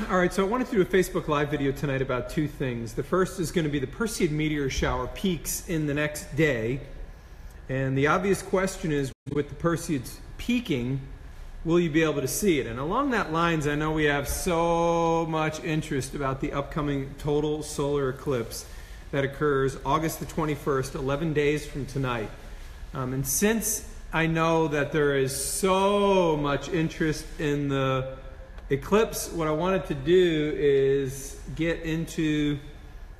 All right, so I wanted to do a Facebook Live video tonight about two things. The first is going to be the Perseid Meteor Shower peaks in the next day. And the obvious question is, with the Perseids peaking, will you be able to see it? And along that lines, I know we have so much interest about the upcoming total solar eclipse that occurs August the 21st, 11 days from tonight. And since I know that there is so much interest in the eclipse, what I wanted to do is get into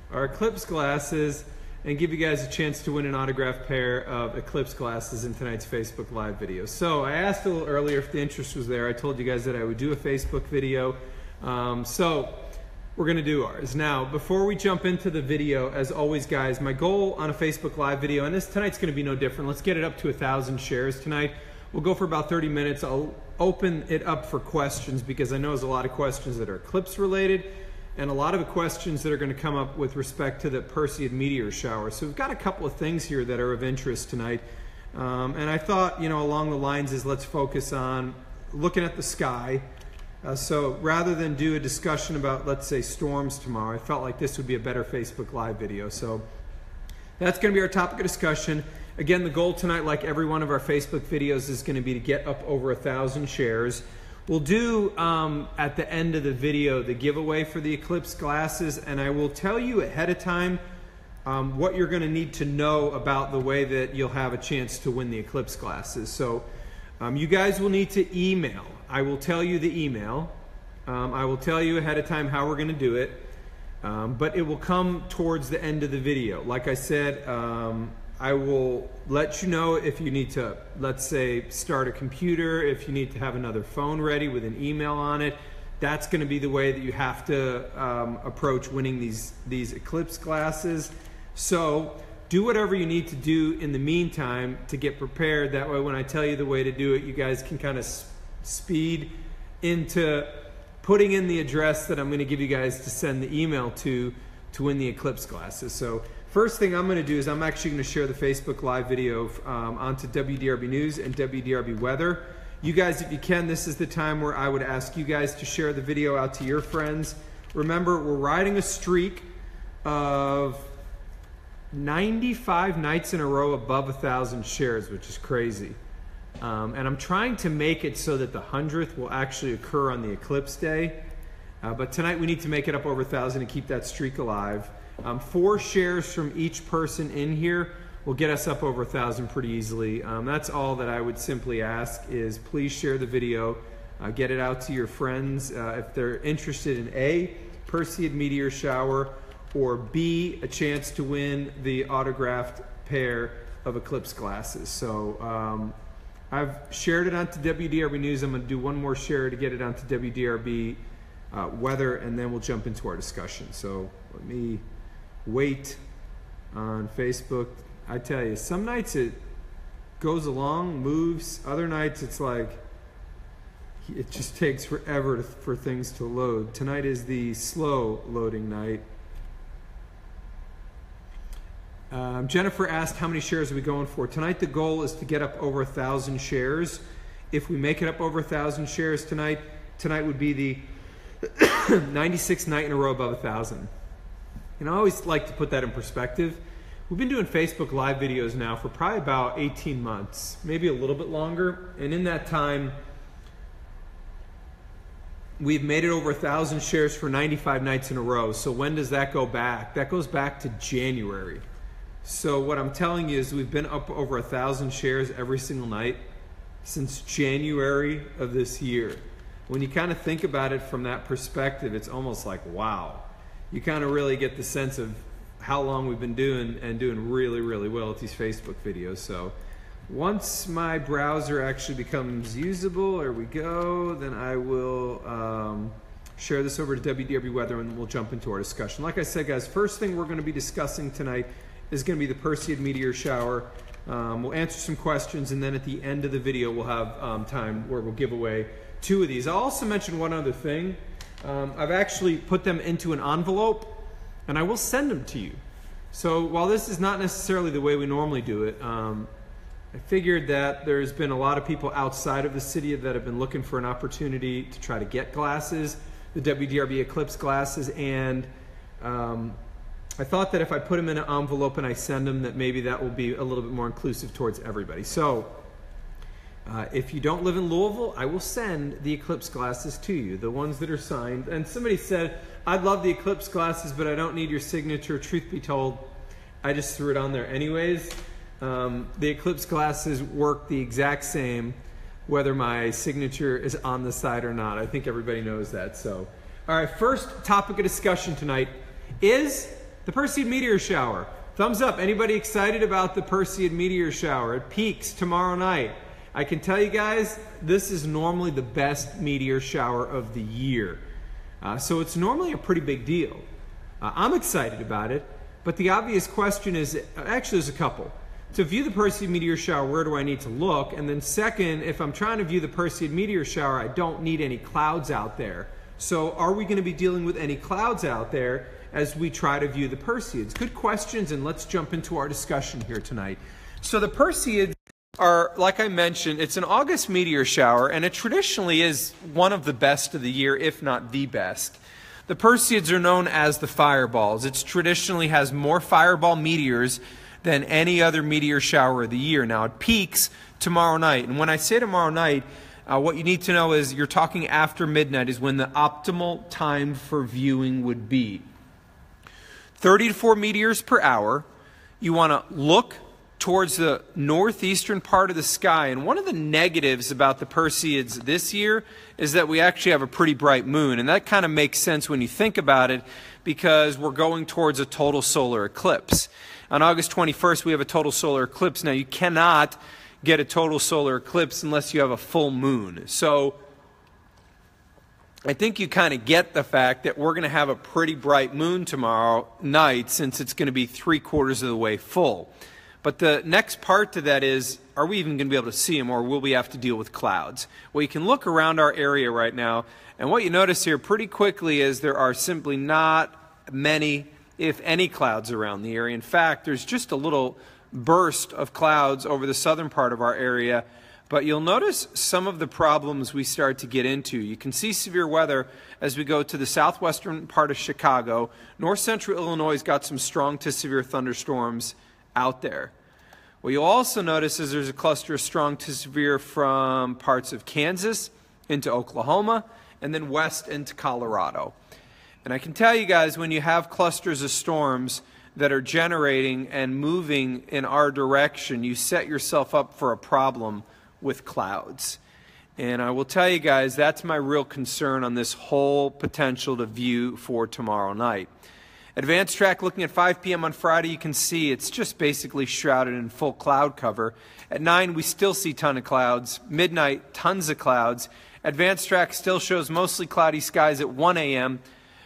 our eclipse glasses and give you guys a chance to win an autographed pair of eclipse glasses in tonight's Facebook Live video. So I asked a little earlier if the interest was there. I told you guys that I would do a Facebook video. So we're going to do ours. Now, before we jump into the video, as always, guys, my goal on a Facebook Live video, and tonight's going to be no different. Let's get it up to 1,000 shares tonight. We'll go for about 30 minutes. I'll open it up for questions because I know there's a lot of questions that are eclipse related and a lot of questions that are going to come up with respect to the Perseid Meteor Shower. So we've got a couple of things here that are of interest tonight. And I thought, along the lines is let's focus on looking at the sky. So rather than do a discussion about, let's say, storms tomorrow, I felt like this would be a better Facebook Live video. So that's going to be our topic of discussion. Again, the goal tonight, like every one of our Facebook videos, is going to be to get up over 1,000 shares. We'll do, at the end of the video, the giveaway for the eclipse glasses, and I will tell you ahead of time what you're going to need to know about the way that you'll have a chance to win the eclipse glasses. So you guys will need to email. I will tell you the email. I will tell you ahead of time how we're going to do it, but it will come towards the end of the video. Like I said, I will let you know if you need to, let's say, start a computer, if you need to have another phone ready with an email on it. That's going to be the way that you have to approach winning these eclipse glasses. So do whatever you need to do in the meantime to get prepared. That way when I tell you the way to do it, you guys can kind of speed into putting in the address that I'm going to give you guys to send the email to win the eclipse glasses. So first thing I'm going to do is I'm actually going to share the Facebook Live video onto WDRB News and WDRB Weather. You guys, if you can, this is the time where I would ask you guys to share the video out to your friends. Remember, we're riding a streak of 95 nights in a row above 1,000 shares, which is crazy. And I'm trying to make it so that the 100th will actually occur on the eclipse day. But tonight we need to make it up over 1,000 and keep that streak alive. 4 shares from each person in here will get us up over 1,000 pretty easily. That's all that I would simply ask is please share the video, get it out to your friends if they're interested in A, Perseid Meteor Shower, or B, a chance to win the autographed pair of eclipse glasses. So I've shared it onto WDRB News. I'm going to do one more share to get it onto WDRB Weather, and then we'll jump into our discussion. So let me wait on Facebook. I tell you, some nights it goes along, moves. Other nights it's like it just takes forever for things to load. Tonight is the slow loading night. Jennifer asked how many shares are we going for. Tonight the goal is to get up over 1,000 shares. If we make it up over 1,000 shares tonight would be the 96th night in a row above 1,000. And I always like to put that in perspective. We've been doing Facebook Live videos now for probably about 18 months, maybe a little bit longer. And in that time, we've made it over 1,000 shares for 95 nights in a row. So when does that go back? That goes back to January. So what I'm telling you is we've been up over 1,000 shares every single night since January of this year. When you kind of think about it from that perspective, it's almost like, wow. You kind of really get the sense of how long we've been doing and doing really, really well at these Facebook videos. So once my browser actually becomes usable, there we go, then I will share this over to WDRB Weather and we'll jump into our discussion. Like I said, guys, first thing we're going to be discussing tonight is going to be the Perseid Meteor Shower. We'll answer some questions, and then at the end of the video we'll have time where we'll give away 2 of these. I'll also mention one other thing. I've actually put them into an envelope and I will send them to you. So while this is not necessarily the way we normally do it, I figured that there's been a lot of people outside of the city that have been looking for an opportunity to try to get glasses. the WDRB eclipse glasses, and I thought that if I put them in an envelope and I send them, that maybe that will be a little bit more inclusive towards everybody. So if you don't live in Louisville, I will send the eclipse glasses to you, the ones that are signed. And somebody said, I'd love the eclipse glasses, but I don't need your signature. Truth be told, I just threw it on there anyways. The eclipse glasses work the exact same whether my signature is on the side or not. I think everybody knows that. So, all right, first topic of discussion tonight is the Perseid Meteor Shower. Thumbs up. Anybody excited about the Perseid Meteor Shower? It peaks tomorrow night. I can tell you guys, this is normally the best meteor shower of the year. So it's normally a pretty big deal. I'm excited about it, but the obvious question is, actually there's a couple. To view the Perseid Meteor Shower, where do I need to look? And then second, if I'm trying to view the Perseid Meteor Shower, I don't need any clouds out there. So are we going to be dealing with any clouds out there as we try to view the Perseids? Good questions, and let's jump into our discussion here tonight. So the Perseids are, like I mentioned, it's an August meteor shower, and it traditionally is one of the best of the year, if not the best. The Perseids are known as the fireballs. It traditionally has more fireball meteors than any other meteor shower of the year. Now, it peaks tomorrow night, and when I say tomorrow night, what you need to know is you're talking after midnight is when the optimal time for viewing would be. 30 to 4 meteors per hour. You want to look towards the northeastern part of the sky. And one of the negatives about the Perseids this year is that we actually have a pretty bright moon. And that kind of makes sense when you think about it, because we're going towards a total solar eclipse. On August 21st, we have a total solar eclipse. Now, you cannot get a total solar eclipse unless you have a full moon. So I think you kind of get the fact that we're going to have a pretty bright moon tomorrow night, since it's going to be 3/4 of the way full. But the next part to that is, are we even going to be able to see them, or will we have to deal with clouds? Well, you can look around our area right now, and what you notice here pretty quickly is there are simply not many, if any, clouds around the area. In fact, there's just a little burst of clouds over the southern part of our area, but you'll notice some of the problems we start to get into. You can see severe weather as we go to the southwestern part of Chicago. North central Illinois has got some strong to severe thunderstorms out there. What you'll also notice is there's a cluster of strong to severe from parts of Kansas into Oklahoma, and then west into Colorado. And I can tell you guys, when you have clusters of storms that are generating and moving in our direction, you set yourself up for a problem with clouds. And I will tell you guys, that's my real concern on this whole potential to view for tomorrow night. Advanced track looking at 5 p.m. on Friday, you can see it's just basically shrouded in full cloud cover. At 9, we still see a ton of clouds. Midnight, tons of clouds. Advanced track still shows mostly cloudy skies at 1 a.m.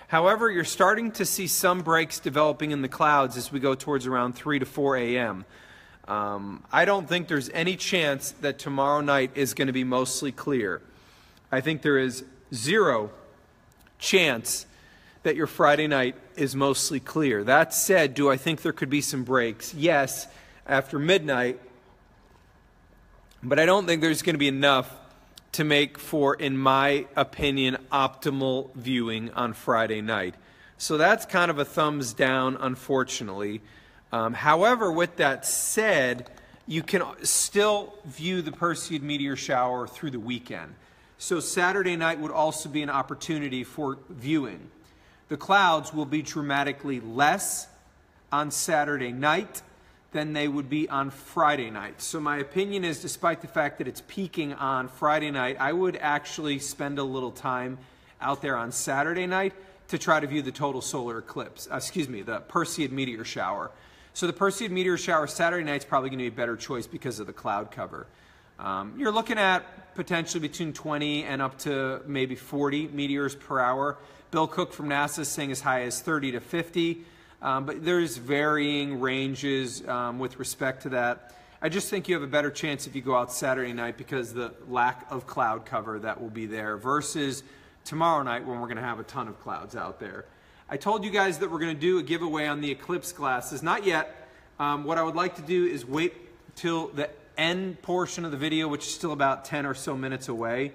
However, you're starting to see some breaks developing in the clouds as we go towards around 3 to 4 a.m. I don't think there's any chance that tomorrow night is going to be mostly clear. I think there is zero chance that your Friday night is mostly clear. That said, do I think there could be some breaks? Yes, after midnight, but I don't think there's going to be enough to make for, in my opinion, optimal viewing on Friday night. So that's kind of a thumbs down, unfortunately. However, with that said, you can still view the Perseid Meteor Shower through the weekend. So Saturday night would also be an opportunity for viewing. The clouds will be dramatically less on Saturday night than they would be on Friday night. So my opinion is, despite the fact that it's peaking on Friday night, I would actually spend a little time out there on Saturday night to try to view the total solar eclipse, the Perseid Meteor Shower. So the Perseid Meteor Shower Saturday night is probably going to be a better choice because of the cloud cover. You're looking at potentially between 20 and up to maybe 40 meteors per hour. Bill Cook from NASA is saying as high as 30 to 50, but there's varying ranges with respect to that. I just think you have a better chance if you go out Saturday night because the lack of cloud cover that will be there versus tomorrow night when we're going to have a ton of clouds out there. I told you guys that we're going to do a giveaway on the eclipse glasses. Not yet. What I would like to do is wait till the end portion of the video, which is still about 10 or so minutes away.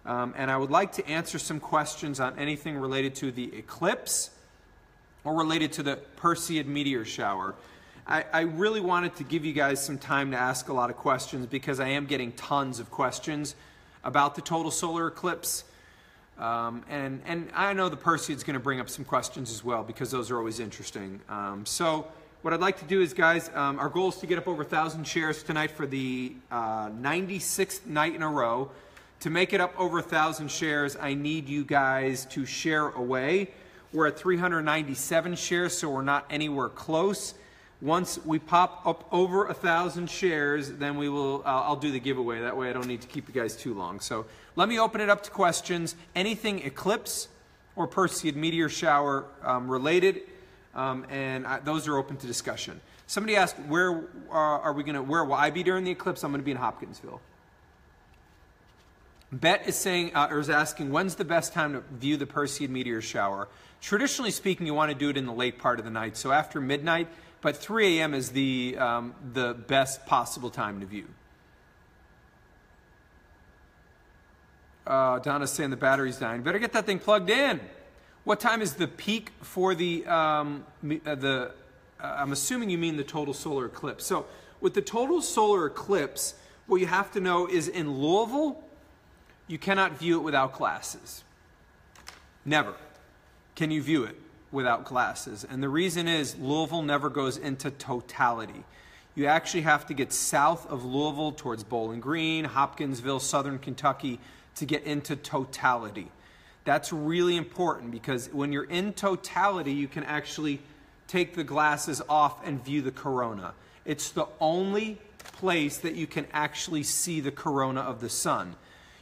And I would like to answer some questions on anything related to the eclipse or related to the Perseid Meteor Shower. I really wanted to give you guys some time to ask a lot of questions because I am getting tons of questions about the total solar eclipse. And I know the Perseid's going to bring up some questions as well because those are always interesting. So what I'd like to do is, guys, our goal is to get up over 1,000 shares tonight for the 96th night in a row. To make it up over 1,000 shares, I need you guys to share away. We're at 397 shares, so we're not anywhere close. Once we pop up over 1,000 shares, then we will. I'll do the giveaway. That way, I don't need to keep you guys too long. So let me open it up to questions. Anything eclipse or Perseid Meteor Shower related, and those are open to discussion. Somebody asked, where will I be during the eclipse? I'm going to be in Hopkinsville. Bet is saying, or is asking, when's the best time to view the Perseid Meteor Shower? Traditionally speaking, you want to do it in the late part of the night, so after midnight. But 3 a.m. is the best possible time to view. Donna's saying the battery's dying. Better get that thing plugged in. What time is the peak for I'm assuming you mean the total solar eclipse. So with the total solar eclipse, what you have to know is in Louisville, you cannot view it without glasses. Never can you view it without glasses. And the reason is Louisville never goes into totality. You actually have to get south of Louisville towards Bowling Green, Hopkinsville, southern Kentucky to get into totality. That's really important because when you're in totality, you can actually take the glasses off and view the corona. It's the only place that you can actually see the corona of the sun.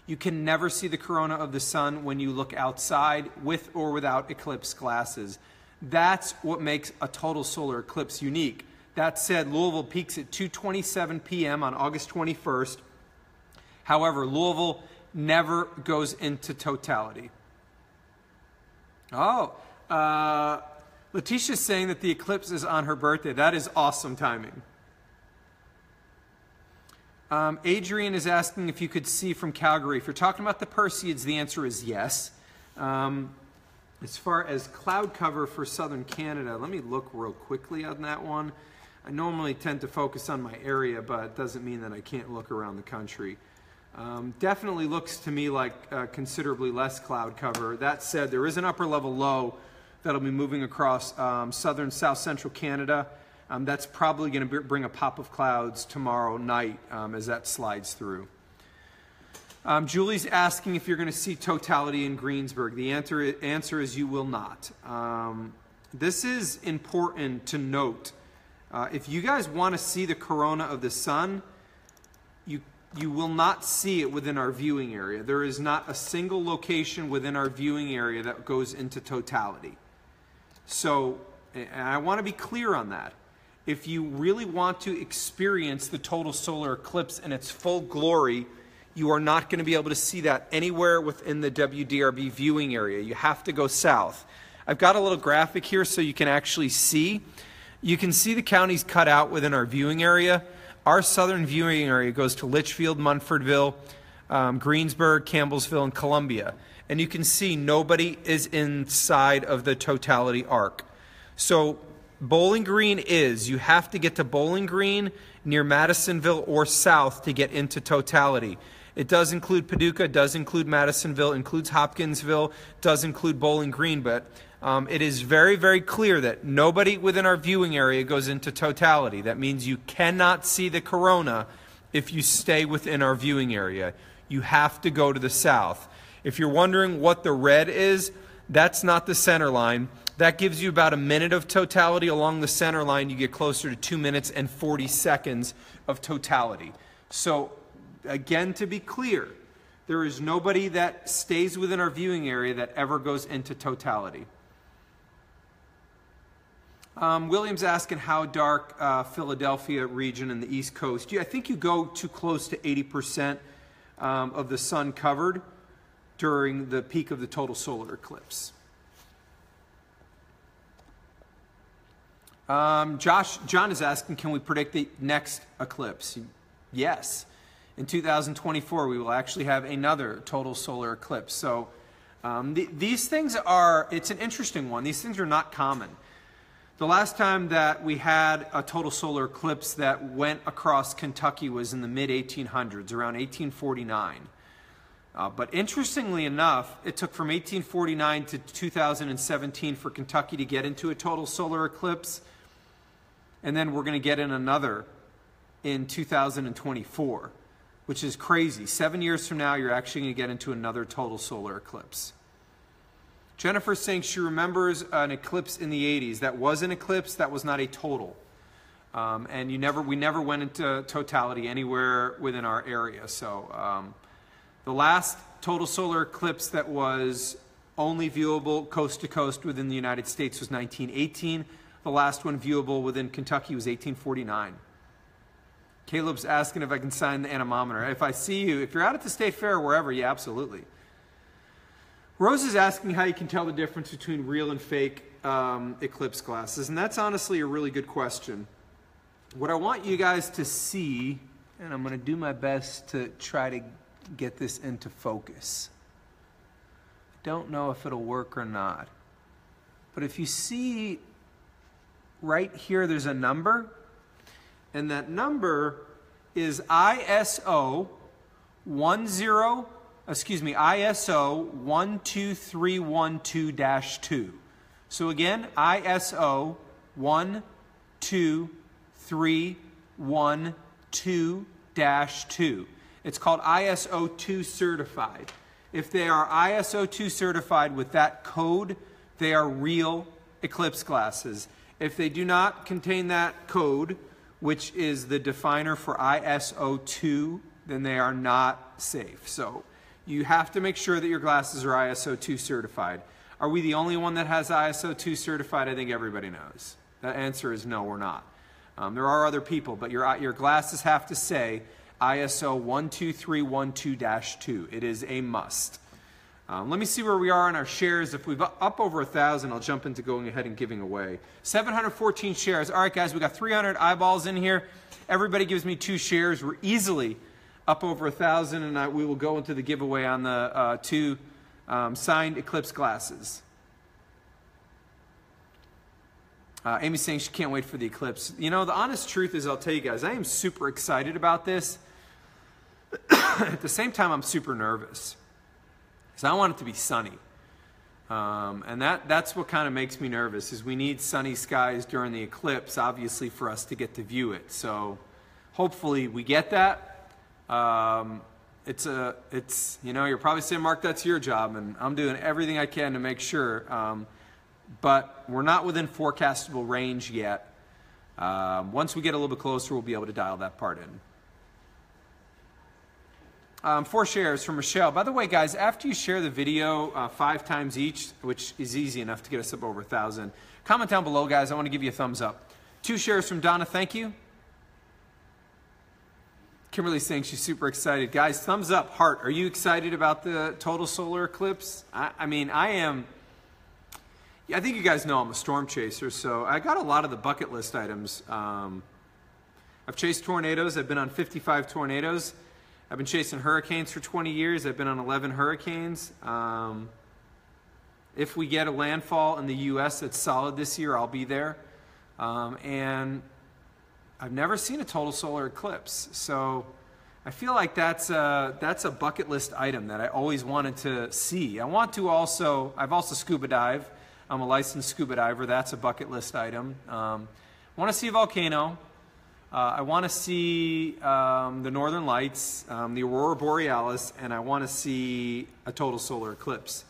You can never see the corona of the sun when you look outside with or without eclipse glasses. That's what makes a total solar eclipse unique. That said, Louisville peaks at 2:27 p.m. on August 21st. However, Louisville never goes into totality. Oh, Letitia's saying that the eclipse is on her birthday. That is awesome timing. Adrian is asking if you could see from Calgary. If you're talking about the Perseids, the answer is yes. As far as cloud cover for southern Canada, let me look real quickly on that one. I normally tend to focus on my area, but it doesn't mean that I can't look around the country. Definitely looks to me like considerably less cloud cover. That said, there is an upper level low that'll be moving across southern, south central Canada. That's probably going to bring a pop of clouds tomorrow night as that slides through. Julie's asking if you're going to see totality in Greensburg. The answer is you will not. This is important to note. If you guys want to see the corona of the sun, you will not see it within our viewing area. There is not a single location within our viewing area that goes into totality. So, and I want to be clear on that. If you really want to experience the total solar eclipse in its full glory, you are not going to be able to see that anywhere within the WDRB viewing area. You have to go south. I've got a little graphic here so you can actually see. You can see the counties cut out within our viewing area. Our southern viewing area goes to Litchfield, Munfordville, Greensburg, Campbellsville, and Columbia. And you can see nobody is inside of the totality arc. So Bowling Green you have to get to Bowling Green near Madisonville or south to get into totality. It does include Paducah, does include Madisonville, includes Hopkinsville, does include Bowling Green, but it is very, very clear that nobody within our viewing area goes into totality. That means you cannot see the corona if you stay within our viewing area. You have to go to the south. If you're wondering what the red is, that's not the center line. That gives you about a minute of totality. Along the center line, you get closer to 2 minutes and 40 seconds of totality. So, again, to be clear, there is nobody that stays within our viewing area that ever goes into totality. William's asking how dark Philadelphia region and the East Coast. I think you go too close to 80% of the sun covered during the peak of the total solar eclipse. John is asking, can we predict the next eclipse? Yes. In 2024, we will actually have another total solar eclipse. So these things are, it's an interesting one. These things are not common. The last time that we had a total solar eclipse that went across Kentucky was in the mid-1800s, around 1849. But interestingly enough, it took from 1849 to 2017 for Kentucky to get into a total solar eclipse. And then we're going to get in another in 2024, which is crazy. 7 years from now, you're actually going to get into another total solar eclipse. Jennifer's saying she remembers an eclipse in the 80s. That was an eclipse, that was not a total. And we never went into totality anywhere within our area. So the last total solar eclipse that was only viewable coast to coast within the United States was 1918. The last one viewable within Kentucky was 1849. Caleb's asking if I can sign the anemometer. If I see you, if you're out at the State Fair or wherever, yeah, absolutely. Rose is asking how you can tell the difference between real and fake eclipse glasses, and that's honestly a really good question. What I want you guys to see, and I'm going to do my best to try to get this into focus. I don't know if it'll work or not, but if you see right here, there's a number, and that number is ISO 12312-2. So again, ISO 12312-2. It's called ISO 2 certified. If they are ISO 2 certified with that code, they are real eclipse glasses. If they do not contain that code, which is the definer for ISO 2, then they are not safe. So you have to make sure that your glasses are ISO 2 certified. Are we the only one that has ISO 2 certified? I think everybody knows. The answer is no, we're not. There are other people, but your glasses have to say ISO 12312-2. It is a must. Let me see where we are on our shares. If we've up over 1,000, I'll jump into going ahead and giving away. 714 shares. All right, guys, we got 300 eyeballs in here. Everybody gives me 2 shares. We're easily up over 1,000, and we will go into the giveaway on the 2 signed eclipse glasses. Amy's saying she can't wait for the eclipse. You know, the honest truth is, I'll tell you guys, I am super excited about this. At the same time, I'm super nervous, because I want it to be sunny. And that's what kind of makes me nervous, is we need sunny skies during the eclipse, obviously, for us to get to view it. So hopefully we get that. It's you know, you're probably saying, Mark, that's your job, and I'm doing everything I can to make sure. But we're not within forecastable range yet. Once we get a little bit closer, we'll be able to dial that part in. 4 shares from Michelle. By the way, guys, after you share the video 5 times each, which is easy enough to get us up over 1,000, comment down below, guys. I want to give you a thumbs up. 2 shares from Donna. Thank you. Kimberly's saying she's super excited. Guys, thumbs up, heart. Are you excited about the total solar eclipse? I mean, I am. I think you guys know I'm a storm chaser, so I got a lot of the bucket list items. I've chased tornadoes. I've been on 55 tornadoes. I've been chasing hurricanes for 20 years. I've been on 11 hurricanes. If we get a landfall in the U.S. that's solid this year, I'll be there. And I've never seen a total solar eclipse. So I feel like that's a bucket list item that I always wanted to see. I've also scuba dive. I'm a licensed scuba diver. That's a bucket list item. I want to see a volcano. I want to see the Northern Lights, the Aurora Borealis, and I want to see a total solar eclipse.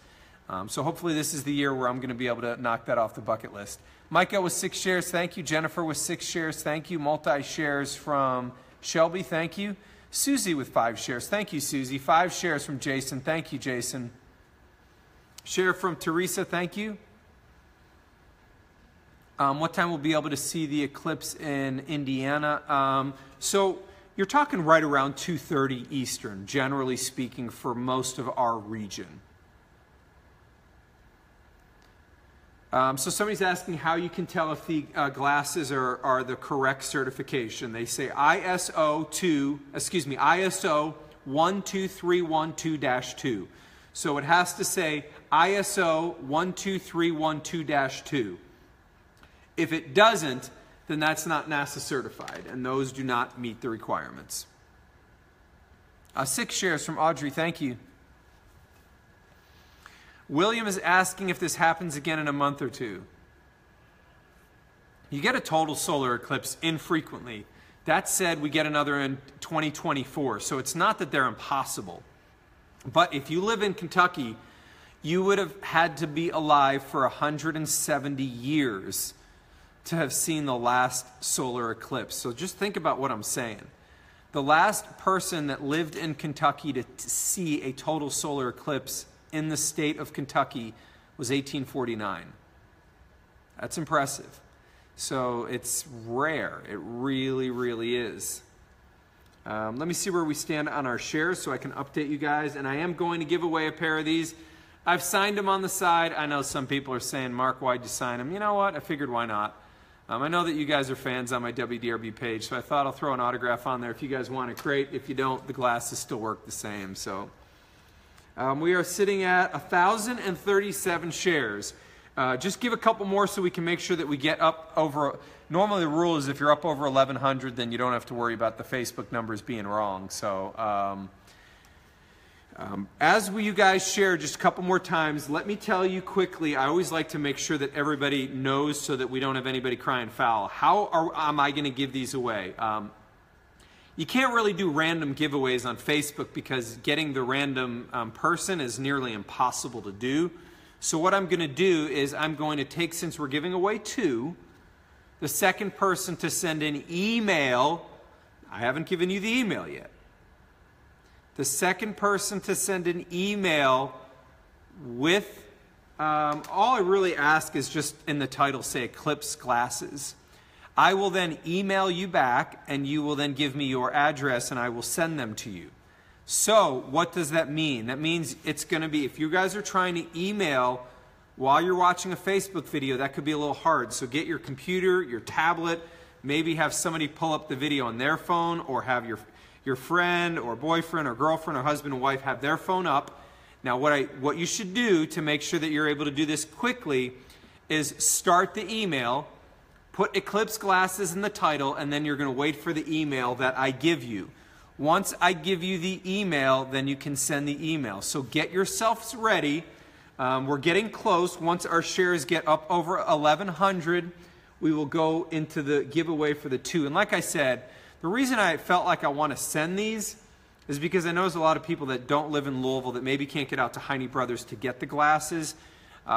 So hopefully this is the year where I'm going to be able to knock that off the bucket list. Micah with 6 shares, thank you. Jennifer with 6 shares, thank you. Multi-shares from Shelby, thank you. Susie with 5 shares, thank you, Susie. 5 shares from Jason, thank you, Jason. Share from Teresa, thank you. What time we'll be able to see the eclipse in Indiana? So you're talking right around 2:30 Eastern, generally speaking, for most of our region. So somebody's asking how you can tell if the glasses are the correct certification. They say ISO 12312-2. So it has to say ISO 12312-2. If it doesn't, then that's not NASA certified, and those do not meet the requirements. 6 shares from Audrey, thank you. William is asking if this happens again in a month or two. You get a total solar eclipse infrequently. That said, we get another in 2024, so it's not that they're impossible. But if you live in Kentucky, you would have had to be alive for 170 years to have seen the last solar eclipse. So just think about what I'm saying. The last person that lived in Kentucky to see a total solar eclipse in the state of Kentucky was 1849. That's impressive. So it's rare. It really, really is. Let me see where we stand on our shares so I can update you guys. And I am going to give away a pair of these. I've signed them on the side. I know some people are saying, Mark, why'd you sign them? You know what? I figured why not. I know that you guys are fans on my WDRB page, so I thought I'll throw an autograph on there. If you guys want it, great. If you don't, the glasses still work the same. So we are sitting at 1,037 shares. Just give a couple more so we can make sure that we get up over. Normally the rule is if you're up over 1,100, then you don't have to worry about the Facebook numbers being wrong. So as you guys share just a couple more times, let me tell you quickly, I always like to make sure that everybody knows so that we don't have anybody crying foul. How am I going to give these away? You can't really do random giveaways on Facebook because getting the random person is nearly impossible to do. So what I'm going to do is I'm going to take, since we're giving away 2, the second person to send an email. I haven't given you the email yet. The second person to send an email with, all I really ask is just in the title say Eclipse Glasses. I will then email you back and you will then give me your address and I will send them to you. So what does that mean? That means it's going to be, if you guys are trying to email while you're watching a Facebook video, that could be a little hard. So get your computer, your tablet, maybe have somebody pull up the video on their phone, or have your friend or boyfriend or girlfriend or husband and wife have their phone up. Now what you should do to make sure that you're able to do this quickly is start the email, put Eclipse Glasses in the title, and then you're going to wait for the email that I give you. Once I give you the email, then you can send the email. So get yourselves ready. We're getting close. Once our shares get up over 1,100, we will go into the giveaway for the 2. And like I said, the reason I felt like I want to send these is because I know there's a lot of people that don't live in Louisville that maybe can't get out to Heine Brothers to get the glasses.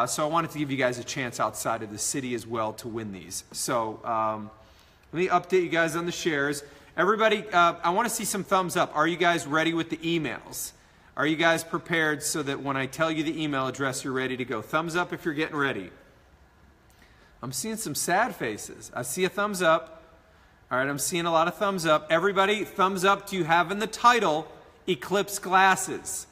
So I wanted to give you guys a chance outside of the city as well to win these. So let me update you guys on the shares. Everybody, I want to see some thumbs up. Are you guys ready with the emails? Are you guys prepared so that when I tell you the email address, you're ready to go? Thumbs up if you're getting ready. I'm seeing some sad faces. I see a thumbs up. All right, I'm seeing a lot of thumbs up. Everybody, thumbs up. Do you have in the title Eclipse Glasses?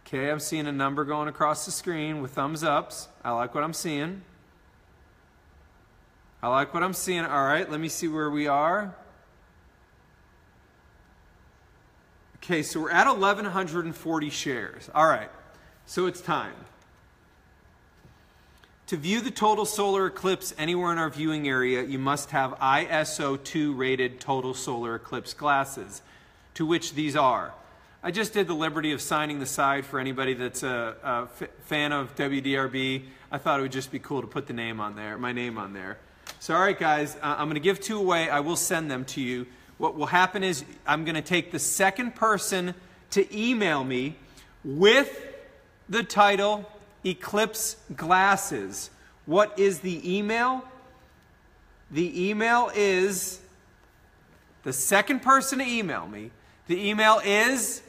Okay, I'm seeing a number going across the screen with thumbs ups. I like what I'm seeing. I like what I'm seeing. All right, let me see where we are. Okay, so we're at 1,140 shares. All right, so it's time. To view the total solar eclipse anywhere in our viewing area, you must have ISO 2 rated total solar eclipse glasses, to which these are. I just did the liberty of signing the side for anybody that's a fan of WDRB. I thought it would just be cool to put the name on there, my name on there. So all right guys, I'm going to give 2 away. I will send them to you. What will happen is I'm going to take the second person to email me with the title Eclipse Glasses. What is the email? The email is, the second person to email me, the email is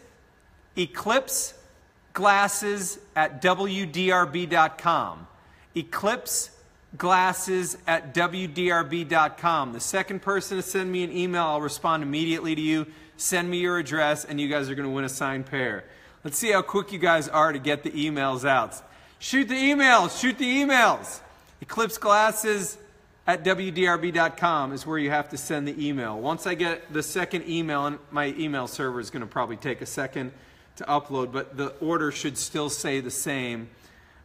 eclipseglasses@wdrb.com. eclipseglasses@wdrb.com. The second person to send me an email, I'll respond immediately to you. Send me your address and you guys are going to win a signed pair. Let's see how quick you guys are to get the emails out. Shoot the emails. Shoot the emails. Eclipse Glasses at WDRB.com is where you have to send the email. Once I get the second email, and my email server is going to probably take a second to upload, but the order should still say the same.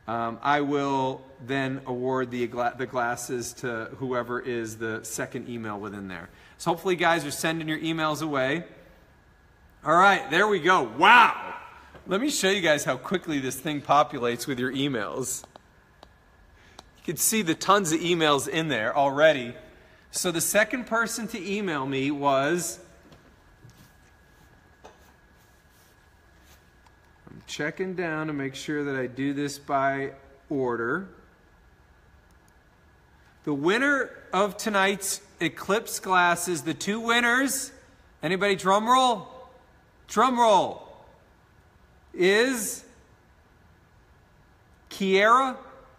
I will then award the glasses to whoever is the second email within there. So hopefully you guys are sending your emails away. All right, there we go. Wow! Let me show you guys how quickly this thing populates with your emails. You can see the tons of emails in there already. So the second person to email me was... I'm checking down to make sure that I do this by order. The winner of tonight's Eclipse Glasses, the two winners, anybody drum roll? Drum roll. Is Kiera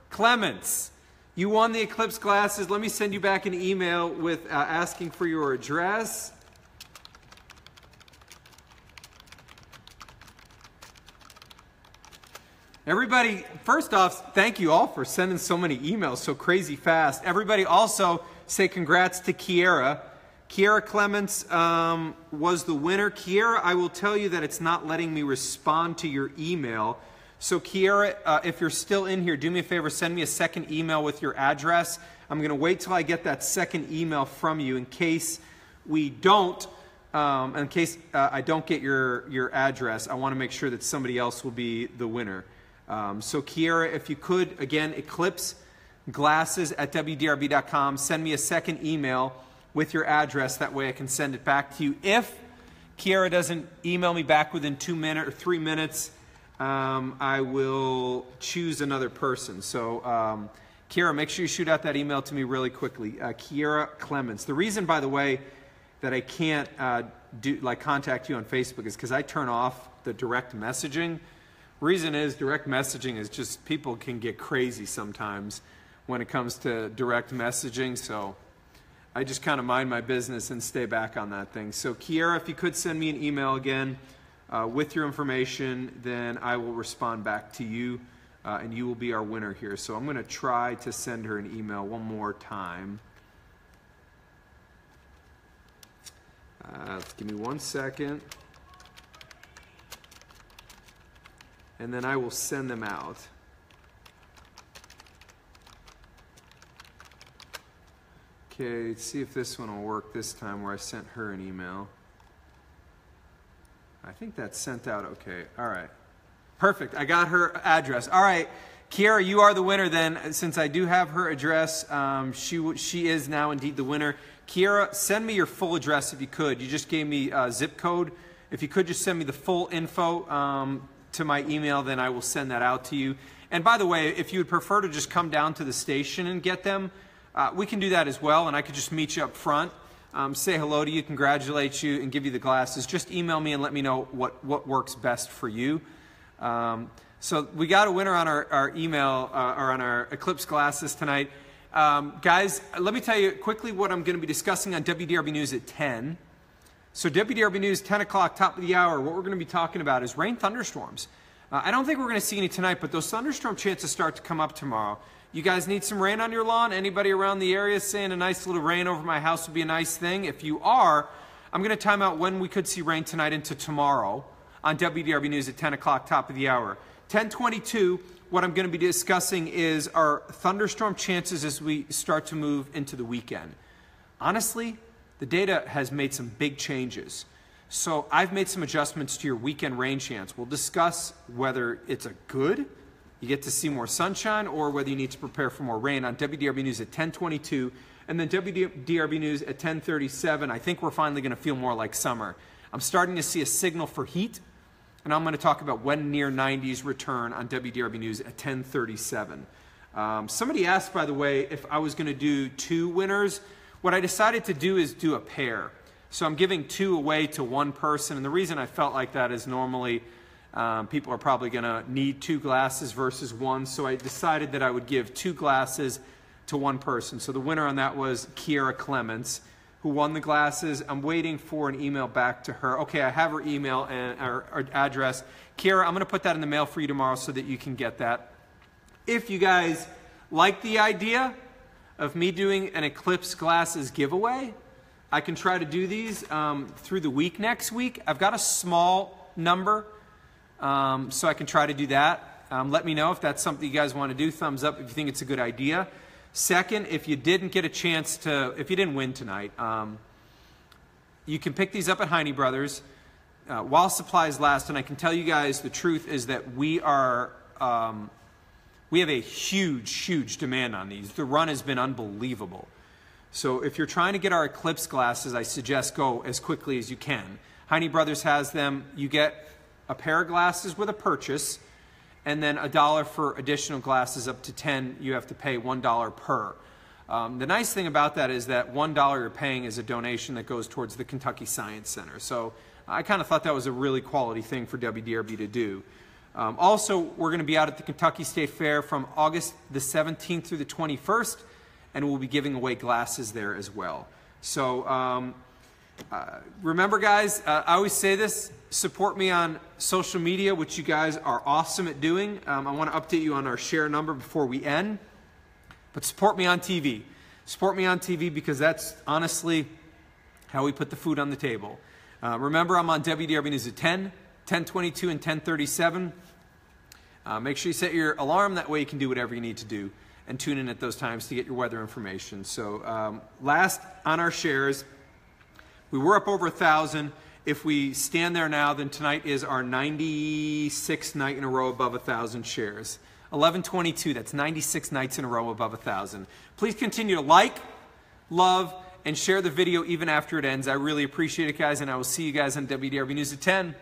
Clements. You won the Eclipse Glasses. Let me send you back an email with asking for your address. Everybody, first off, thank you all for sending so many emails so crazy fast. Everybody also say congrats to Kiera. Kiera Clements was the winner. Kiera, I will tell you that it's not letting me respond to your email. So Kiera, if you're still in here, do me a favor, send me a second email with your address. I'm going to wait till I get that second email from you in case we don't, in case I don't get your address. I want to make sure that somebody else will be the winner. So Kiera, if you could, again, Eclipse Glasses at WDRB.com, send me a second email with your address. That way I can send it back to you. If Kiera doesn't email me back within 2 minutes or 3 minutes, I will choose another person. So Kiera, make sure you shoot out that email to me really quickly. Kiera Clements. The reason, by the way, that I can't contact you on Facebook is because I turn off the direct messaging. Reason is direct messaging is just people can get crazy sometimes when it comes to direct messaging. So I just kind of mind my business and stay back on that thing. So Kiera, if you could send me an email again with your information, then I will respond back to you, and you will be our winner here. So I'm going to try to send her an email one more time. Give me 1 second. And then I will send them out. Okay, let's see if this one will work this time where I sent her an email. I think that's sent out okay. All right. Perfect. I got her address. All right. Kiera, you are the winner then. Since I do have her address, she is now indeed the winner. Kiera, send me your full address if you could. You just gave me a zip code. If you could just send me the full info to my email, then I will send that out to you. And by the way, if you would prefer to just come down to the station and get them, we can do that as well, and I could just meet you up front, say hello to you, congratulate you, and give you the glasses. Just email me and let me know what works best for you. So we got a winner on our email, or on our Eclipse Glasses tonight. Guys, let me tell you quickly what I'm going to be discussing on WDRB News at 10. So WDRB News, 10 o'clock, top of the hour, what we're going to be talking about is rain thunderstorms. I don't think we're going to see any tonight, but those thunderstorm chances start to come up tomorrow. You guys need some rain on your lawn? Anybody around the area saying a nice little rain over my house would be a nice thing? If you are, I'm going to time out when we could see rain tonight into tomorrow on WDRB News at 10 o'clock, top of the hour. 10:22, what I'm going to be discussing is our thunderstorm chances as we start to move into the weekend. Honestly, the data has made some big changes. So I've made some adjustments to your weekend rain chance. We'll discuss whether it's a good, you get to see more sunshine, or whether you need to prepare for more rain on WDRB News at 10:22, and then WDRB News at 10:37. I think we're finally going to feel more like summer. I'm starting to see a signal for heat, and I'm going to talk about when near 90s return on WDRB News at 10:37. Somebody asked, by the way, if I was going to do two winners. What I decided to do is do a pair. So I'm giving two away to one person, and the reason I felt like that is normally people are probably going to need two glasses versus one, so I decided that I would give two glasses to one person. So the winner on that was Kiera Clements, who won the glasses. I'm waiting for an email back to her. Okay, I have her email and her address. Kiera, I'm going to put that in the mail for you tomorrow so that you can get that. If you guys like the idea of me doing an Eclipse glasses giveaway, I can try to do these through the week next week. I've got a small number, so I can try to do that. Let me know if that's something you guys want to do. Thumbs up if you think it's a good idea. Second, if you didn't get a chance to, if you didn't win tonight, you can pick these up at Heine Brothers while supplies last. And I can tell you guys the truth is that we have a huge demand on these. The run has been unbelievable. So if you're trying to get our Eclipse glasses, I suggest go as quickly as you can. Heine Brothers has them. You get a pair of glasses with a purchase, and then $1 for additional glasses up to 10. You have to pay $1 per. The nice thing about that is that $1 you're paying is a donation that goes towards the Kentucky Science Center. So I kind of thought that was a really quality thing for WDRB to do. Also, we're going to be out at the Kentucky State Fair from August the 17th through the 21st, and we'll be giving away glasses there as well. So remember, guys, I always say this, support me on social media, which you guys are awesome at doing. I want to update you on our share number before we end. But support me on TV. Support me on TV because that's honestly how we put the food on the table. Remember, I'm on WDRB News at 10, 10:22, and 10:37. Make sure you set your alarm. That way you can do whatever you need to do and tune in at those times to get your weather information. So last on our shares, we were up over 1,000. If we stand there now, then tonight is our 96th night in a row above 1,000 shares. 11:22, that's 96 nights in a row above 1,000. Please continue to like, love, and share the video even after it ends. I really appreciate it, guys, and I will see you guys on WDRB News at 10.